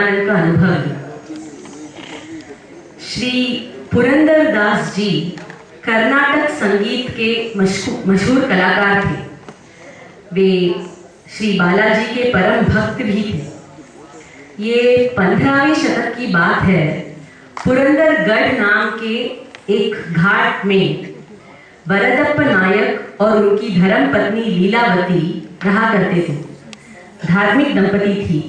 का अनुभव। श्री पुरंदर दास जी कर्नाटक संगीत के मशहूर कलाकार थे। वे श्री बालाजी के परम भक्त भी थे। ये 15वें शतक की बात है। पुरंदरगढ़ नाम के एक घाट में वरदप्प नायक और उनकी धर्म पत्नी लीलावती रहा करते थे। धार्मिक दंपति थी।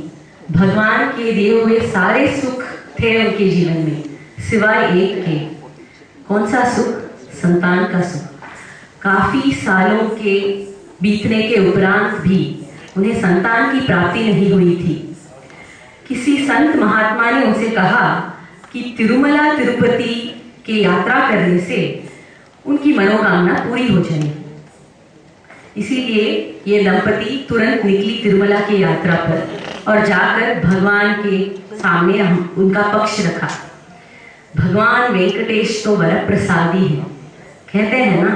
भगवान के दिए हुए सारे सुख थे उनके जीवन में, सिवाय एक के। कौन सा सुख? संतान का सुख। काफी सालों के बीतने के उपरांत भी उन्हें संतान की प्राप्ति नहीं हुई थी। किसी संत महात्मा ने उनसे कहा कि तिरुमला तिरुपति की यात्रा करने से उनकी मनोकामना पूरी हो जाएगी। इसीलिए ये दंपति तुरंत निकली तिरुमला की यात्रा पर और जाकर भगवान के सामने उनका पक्ष रखा। भगवान वेंकटेश तो वर प्रसादी है। कहते हैं ना,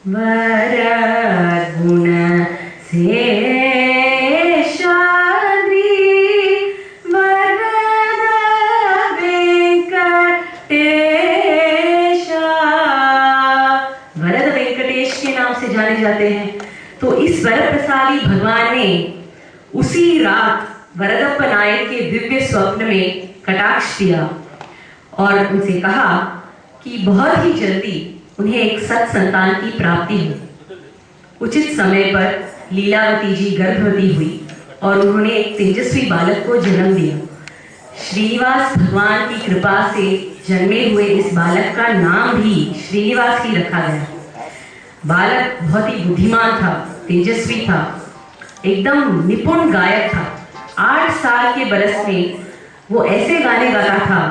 वर गुण से जाने जाते हैं। तो इस वरप्रसादी भगवान ने उसी रात वरदप्प नायक के दिव्य स्वप्न में कटाक्ष दिया और उनसे कहा कि बहुत ही जल्दी उन्हें एक सत संतान की प्राप्ति हो। उचित समय पर लीलावती जी गर्भवती हुई और उन्होंने एक तेजस्वी बालक को जन्म दिया। श्रीनिवास भगवान की कृपा से जन्मे हुए इस बालक का नाम भी श्रीनिवास ही रखा गया। बालक बहुत ही बुद्धिमान था, तेजस्वी था, एकदम निपुण गायक था। 8 साल के बरस में वो ऐसे गाने गाता था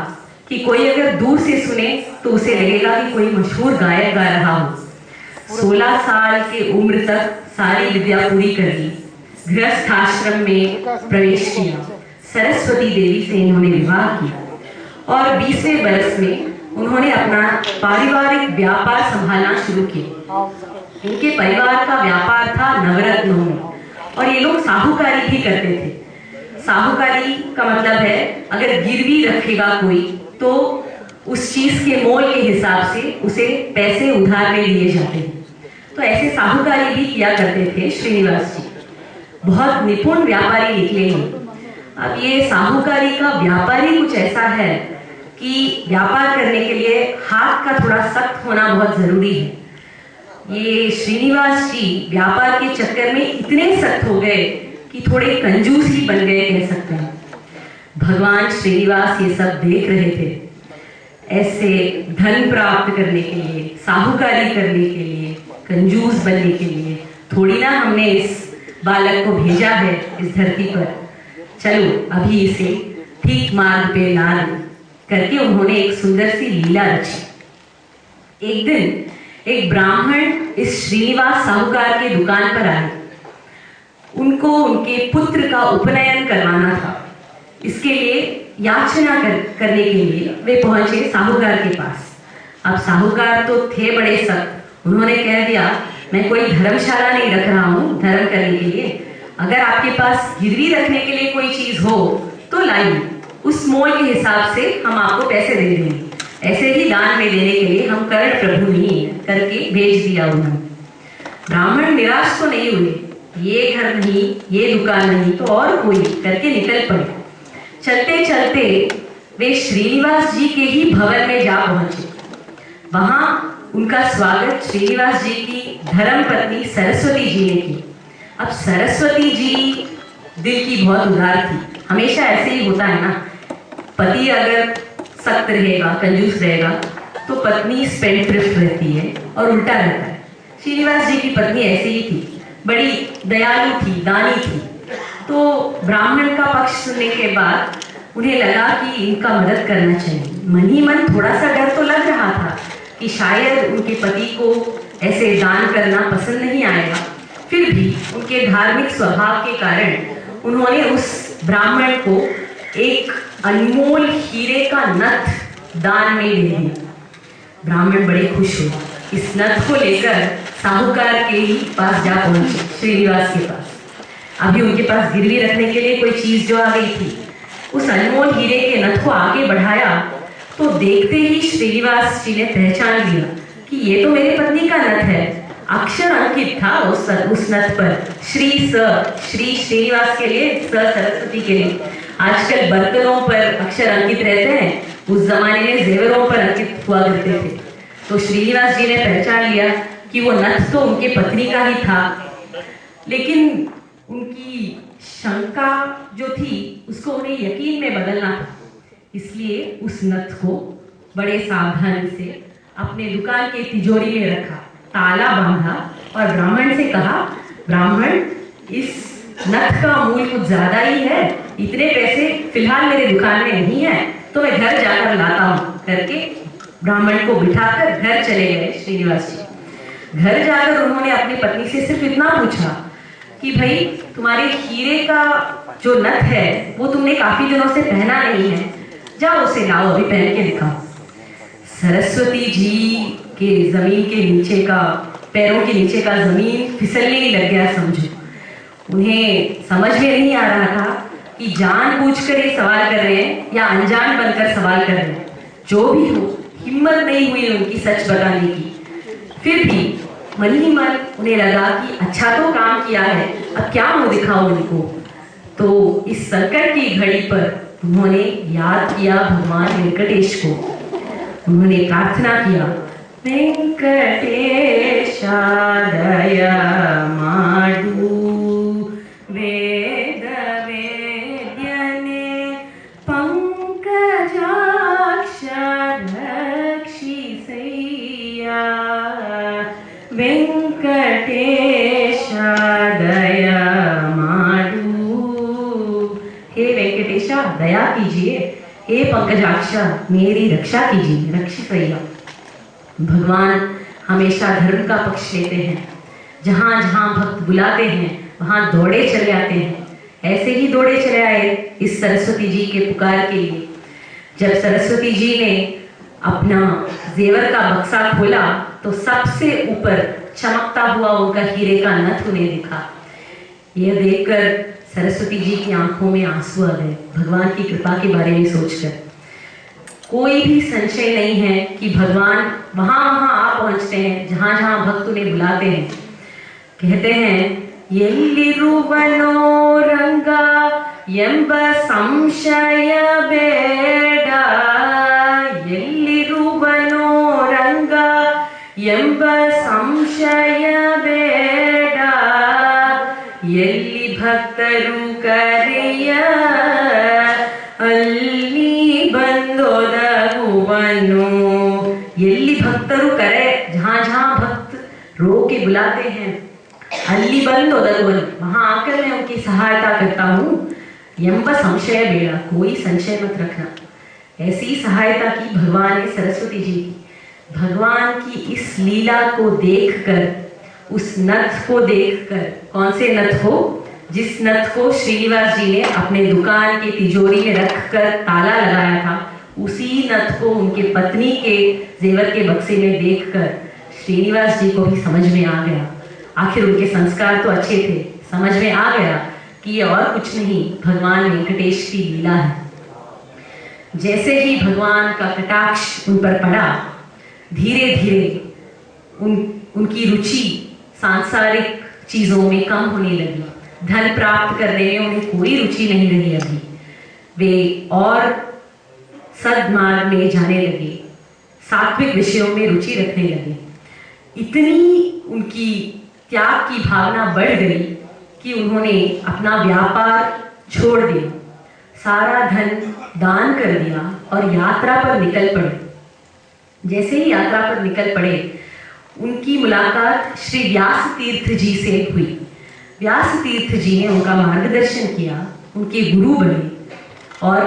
कि कोई अगर दूर से सुने तो उसे लगेगा कि कोई मशहूर गायक गा रहा हो। 16 साल के उम्र तक सारी विद्या पूरी कर ली। गृहस्थ आश्रम में प्रवेश किया। सरस्वती देवी से इन्होंने विवाह किया और 20वें बरस में उन्होंने अपना पारिवारिक व्यापार संभालना शुरू किया। इनके परिवार का व्यापार था नवरत्नों में और ये लोग साहूकारी भी करते थे। साहूकारी का मतलब है अगर गिरवी रखेगा कोई तो उस चीज के मोल के हिसाब से उसे पैसे उधार में लिए जाते हैं। तो ऐसे साहूकारी भी किया करते थे श्रीनिवास जी। बहुत निपुण व्यापारी निकले हैं। अब ये साहूकारी का व्यापारी कुछ ऐसा है कि व्यापार करने के लिए हाथ का थोड़ा सख्त होना बहुत जरूरी है। ये श्रीनिवास जी व्यापार के चक्कर में इतने सख्त हो गए कि थोड़े कंजूस ही बन गए, कह सकते हैं। भगवान श्रीनिवास ये सब देख रहे थे। ऐसे धन प्राप्त करने के लिए, साहूकारी करने के लिए, कंजूस बनने के लिए थोड़ी ना हमने इस बालक को भेजा है इस धरती पर। चलो अभी इसे ठीक मार्ग पे ला दें करके उन्होंने एक सुंदर सी लीला रची। एक दिन एक ब्राह्मण इस श्रीनिवास साहूकार के दुकान पर आए। उनको उनके पुत्र का उपनयन करवाना था। इसके लिए याचना करने के लिए वे पहुंचे साहूकार के पास। अब साहूकार तो थे बड़े सख्त। उन्होंने कह दिया, मैं कोई धर्मशाला नहीं रख रहा हूँ धर्म करने के लिए। अगर आपके पास गिरवी रखने के लिए कोई चीज हो तो लाइए, उस मोल के हिसाब से हम आपको पैसे दे देंगे। ऐसे ही दान में देने के लिए हम कर्ण प्रभु नहीं है करके भेज दिया उन्होंने। ब्राह्मण निराश तो नहीं हुए। ये घर नहीं, ये दुकान नहीं तो और कोई करके निकल पड़े। चलते चलते वे श्रीनिवास जी के ही भवन में जा पहुंचे। वहां उनका स्वागत श्रीनिवास जी की धर्म पत्नी सरस्वती जी ने की। अब सरस्वती जी दिल की बहुत उदार थी। हमेशा ऐसे ही होता है ना, पति अगर सख्त रहेगा, कंजूस रहेगा तो पत्नी स्पेंडथ्रिफ्ट रहती है और उल्टा रहता है। श्रीनिवास जी की पत्नी ऐसे ही थी, बड़ी दयालु थी, दानी थी। तो ब्राह्मण का पक्ष सुनने के बाद उन्हें लगा कि इनका मदद करना चाहिए। मन ही मन थोड़ा सा डर तो लग रहा था कि शायद उनके पति को ऐसे दान करना पसंद नहीं आएगा। फिर भी उनके धार्मिक स्वभाव के कारण उन्होंने उस ब्राह्मण को एक अनमोल हीरे का नथ दान में दे दिया। ब्राह्मण बड़े खुश हुए। इस नथ को लेकर साहूकार के ही पास जा पहुंचे, श्रीनिवास के पास। अभी उनके पास गिरवी रखने के लिए कोई चीज जो आ गई थी। उस अनमोल हीरे के नथ को आगे बढ़ाया तो देखते ही श्रीनिवास जी ने पहचान लिया कि ये तो मेरी पत्नी का नथ है। अक्षर अंकित था उस नथ पर, श्री श्रीनिवास के लिए, सरस्वती के लिए। आजकल बर्तनों पर अक्षर अंकित रहते हैं, उस जमाने में जेवरों पर अंकित हुआ करते थे। तो श्रीनिवास जी ने पहचान लिया कि वो नथ तो उनके पत्नी का ही था, लेकिन उनकी शंका जो थी उसको उन्हें यकीन में बदलना था। इसलिए उस नथ को बड़े सावधानी से अपने दुकान के तिजोरी में रखा, ताला बांधा और ब्राह्मण से कहा, ब्राह्मण, इस नथ का मूल्य कुछ ज्यादा ही है, इतने पैसे फिलहाल मेरे दुकान में नहीं है, तो मैं घर जाकर लाता हूँ करके ब्राह्मण को बिठाकर घर चले गए श्रीनिवास जी। घर जाकर उन्होंने अपनी पत्नी से सिर्फ इतना पूछा कि भाई, तुम्हारे हीरे का जो नथ है वो तुमने काफी दिनों से पहना नहीं है, जाओ उसे लाओ, अभी पहन के दिखाओ। सरस्वती जी के जमीन के नीचे का, पैरों के नीचे का जमीन फिसलने ही लग गया समझो। उन्हें समझ में नहीं आ रहा था कि जानबूझकर ये सवाल कर रहे हैं या अनजान बनकर सवाल कर रहे हैं। जो भी हो, हिम्मत नहीं हुई उनकी सच बताने की। फिर भी मन ही मन उन्हें लगा कि अच्छा तो काम किया है, अब क्या मुंह दिखाऊं उनको। तो इस संकट की घड़ी पर उन्होंने याद किया भगवान वेंकटेश को। उन्होंने प्रार्थना किया, वेंकटेशा दया माडू, वेद वेद्यने पंकजाक्ष रक्षिसैया, वेंकटेशा दया माडू। हे वेंकटेशा, दया कीजिए, हे पंकजाक्ष मेरी रक्षा कीजिए, रक्षिसैया। भगवान हमेशा धर्म का पक्ष लेते हैं। जहां जहां भक्त बुलाते हैं वहां दौड़े चले आते हैं। ऐसे ही दौड़े चले आए इस सरस्वती जी के पुकार के लिए। जब सरस्वती जी ने अपना जेवर का बक्सा खोला तो सबसे ऊपर चमकता हुआ उनका हीरे का नथ उन्हें दिखा। यह देखकर सरस्वती जी की आंखों में आंसू आ गए भगवान की कृपा के बारे में सोचकर। कोई भी संशय नहीं है कि भगवान वहां वहां आ पहुंचते हैं जहां जहां भक्त उन्हें बुलाते हैं। कहते हैं, ಎಲ್ಲಿರುವನೋ ರಂಗ ಎಂಬ ಸಂಶಯ ಬೇಡ, ಎಲ್ಲಿರುವನೋ ರಂಗ ಎಂಬ ಸಂಶಯ ಬೇಡ, ಎಲ್ಲಿ ಭಕ್ತರು ಕರೆಯ ಅಲ್ಲಿ ಬಂದೊದಗುವನು। ಎಲ್ಲಿ ಭಕ್ತರು करे, जहां जहां भक्त रो के बुलाते हैं, अल्ली बंद ओदगवन, वहां आकर मैं उनकी सहायता करता हूँ। यंब संशय बेड़ा, कोई संशय मत रखना। ऐसी सहायता की भगवान ने सरस्वती जी की। भगवान की इस लीला को देखकर, उस नथ को देखकर, कौन से नथ को, जिस नथ को श्रीनिवास जी ने अपने दुकान के तिजोरी में रखकर ताला लगाया था, उसी नथ को उनके पत्नी के जेवर के बक्से में देखकर श्रीनिवास जी को भी समझ में आ गया। आखिर उनके संस्कार तो अच्छे थे, समझ में आ गया कि ये और कुछ नहीं, भगवान वेंकटेश की लीला है। जैसे ही भगवान का कटाक्ष उन पर पड़ा, धीरे धीरे उनकी रुचि सांसारिक चीजों में कम होने लगी। धन प्राप्त करने में उन्हें कोई रुचि नहीं रही अभी। वे और सद्मार्ग में जाने लगे, सात्विक विषयों में रुचि रखने लगे। इतनी उनकी त्याग की भावना बढ़ गई कि उन्होंने अपना व्यापार छोड़ दिया, सारा धन दान कर दिया और यात्रा पर निकल पड़े। जैसे ही यात्रा पर निकल पड़े, उनकी मुलाकात श्री व्यास तीर्थ जी से हुई। व्यास तीर्थ जी ने उनका मार्गदर्शन किया, उनके गुरु बने और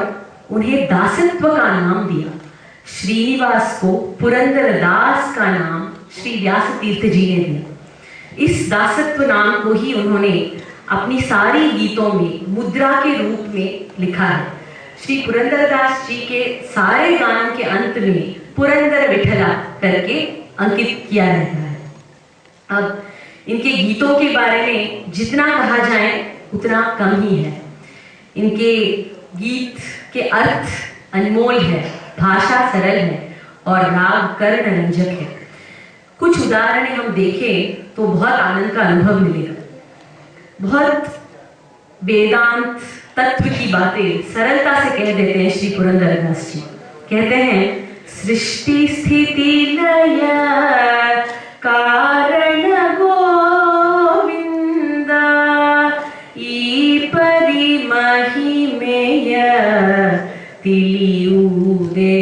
उन्हें दासत्व का नाम दिया। श्रीनिवास को पुरंदरदास का नाम श्री व्यास तीर्थ जी ने दिया। इस दासत्व नाम को ही उन्होंने अपनी सारी गीतों में मुद्रा के रूप में लिखा है। श्री पुरंदरदास जी के सारे गानों के अंत में पुरंदर विठला करके अंकित किया रहता है। अब इनके गीतों के बारे में जितना कहा जाए उतना कम ही है। इनके गीत के अर्थ अनमोल है, भाषा सरल है और राग कर्ण रंजक है। कुछ उदाहरण हम देखें तो बहुत आनंद का अनुभव मिलेगा। बहुत वेदांत तत्व की बातें सरलता से कह देते हैं श्री पुरंदरदास जी। कहते हैं सृष्टि स्थिति लय कारण गोविंद ई परि महिमेय ತಿಳಿಯುವುದೇ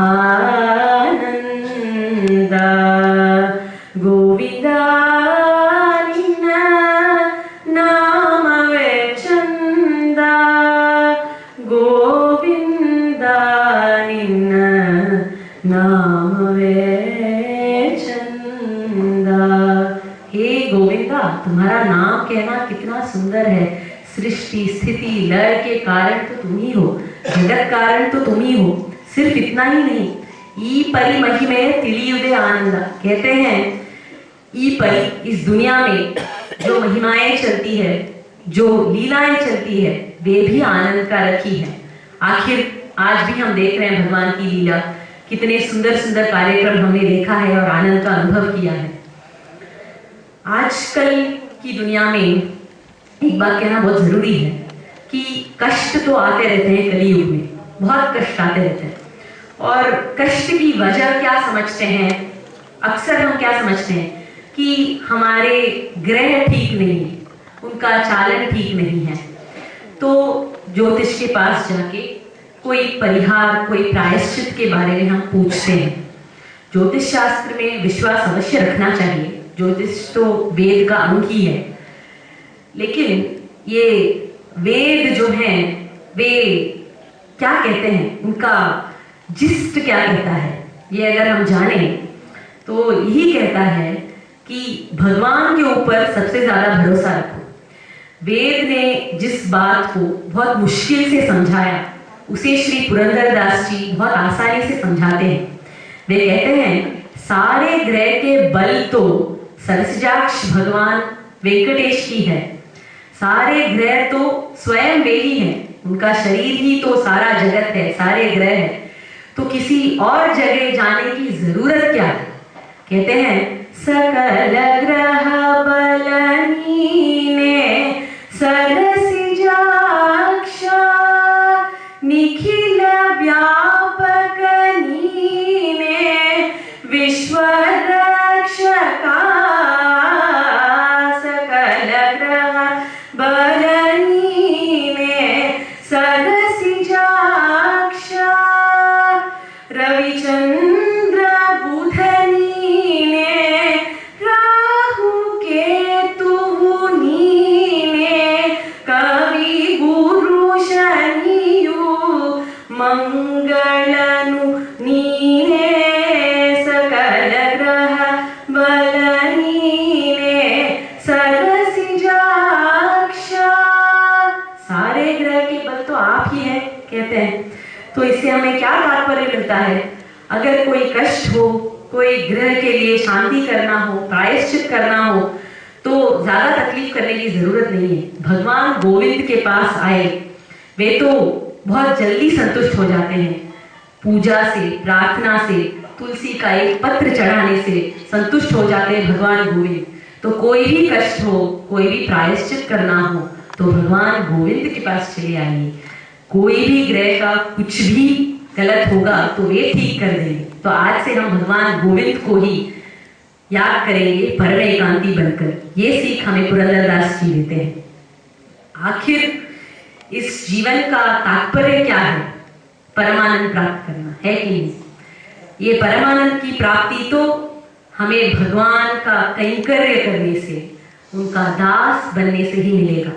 ಆನಂದ ಗೋವಿಂದ ನಿನ್ನ ನಾಮವೇ ಚಂದ ಗೋವಿಂದ ನಿನ್ನ ನಾಮವೇ चंद। हे गोविंदा, तुम्हारा नाम कहना कितना सुंदर है। सृष्टि स्थिति लय के कारण तो तुम ही हो, जगत कारण तो तुम ही हो। सिर्फ इतना ही नहीं, ई परि महिमे ತಿಳಿಯುವುದೇ आनंद। कहते हैं ई परि, इस दुनिया में जो महिमाएं चलती है, जो लीलाएं चलती है, वे भी आनंद का रखी है। आखिर आज भी हम देख रहे हैं भगवान की लीला, कितने सुंदर सुंदर कार्यक्रम हमने देखा है और आनंद का अनुभव किया है। आजकल की दुनिया में एक बात कहना बहुत जरूरी है कि कष्ट तो आते रहते हैं, कलियुग में बहुत कष्ट आते रहते हैं। और कष्ट की वजह क्या समझते हैं? अक्सर हम क्या समझते हैं कि हमारे ग्रह ठीक नहीं है, उनका चालन ठीक नहीं है। तो ज्योतिष के पास जाके कोई परिहार, कोई प्रायश्चित के बारे में हम पूछते हैं। ज्योतिष शास्त्र में विश्वास अवश्य रखना चाहिए, ज्योतिष तो वेद का अंग ही है। लेकिन ये वेद जो हैं वे क्या कहते हैं, उनका जिस्ट क्या कहता है, ये अगर हम जाने तो यही कहता है कि भगवान के ऊपर सबसे ज्यादा भरोसा रखो। वेद ने जिस बात को बहुत मुश्किल से समझाया उसे श्री पुरंदरदास जी बहुत आसानी से समझाते हैं। वे कहते हैं सारे ग्रह के बल तो सरसजाक्ष भगवान वेंकटेश की है। सारे ग्रह तो स्वयं वे ही हैं, उनका शरीर ही तो सारा जगत है, सारे ग्रह है। तो किसी और जगह जाने की जरूरत क्या है? कहते हैं सकल ग्रह बलनीने सरसिजाक्ष निखिल व्यापक नीने विश्व रक्षका सकल ग्रह बलनीने सरसिजाक्ष रविचंद्र बुध नीने राहु केतु नीने कवि गुरु शनियु मंगलनु नीने सकल ग्रह बल नीने सरसिजाक्ष। सारे ग्रह के बल तो आप ही हैं, कहते हैं। तो इससे हमें क्या तात्पर्य मिलता है? अगर कोई कष्ट हो, कोई ग्रह के लिए शांति करना हो, प्रायश्चित करना हो, तो ज्यादा तकलीफ करने की जरूरत नहीं है। भगवान गोविंद के पास आए, वे तो बहुत जल्दी संतुष्ट हो जाते हैं। पूजा से, प्रार्थना से, तुलसी का एक पत्र चढ़ाने से संतुष्ट हो जाते हैं भगवान गोविंद। तो कोई भी कष्ट हो, कोई भी प्रायश्चित करना हो, तो भगवान गोविंद के पास चले आइए। कोई भी ग्रह का कुछ भी गलत होगा तो वे ठीक कर देंगे। तो आज से हम भगवान गोविंद को ही याद करेंगे परम एकांती बनकर। ये सीख हमें पुरंदरदास जी देते हैं। आखिर इस जीवन का तात्पर्य क्या है? परमानंद प्राप्त करना है कि नहीं? ये परमानंद की प्राप्ति तो हमें भगवान का कैंकर्य करने से, उनका दास बनने से ही मिलेगा।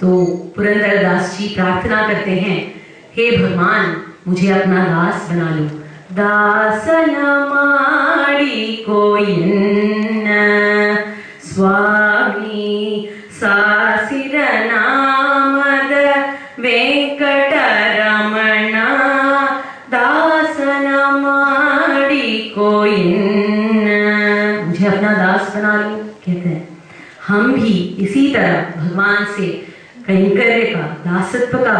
तो पुरंदरदास जी प्रार्थना करते हैं, हे भगवान मुझे अपना दास बना लो। दासन माड़ी कोयन्न स्वामी सासिर नामद वेंकटरमण दासन माड़ी कोयन्न, मुझे अपना दास बना लो। कहते हैं हम भी इसी तरह भगवान से कैंकर्य का, दासत्व का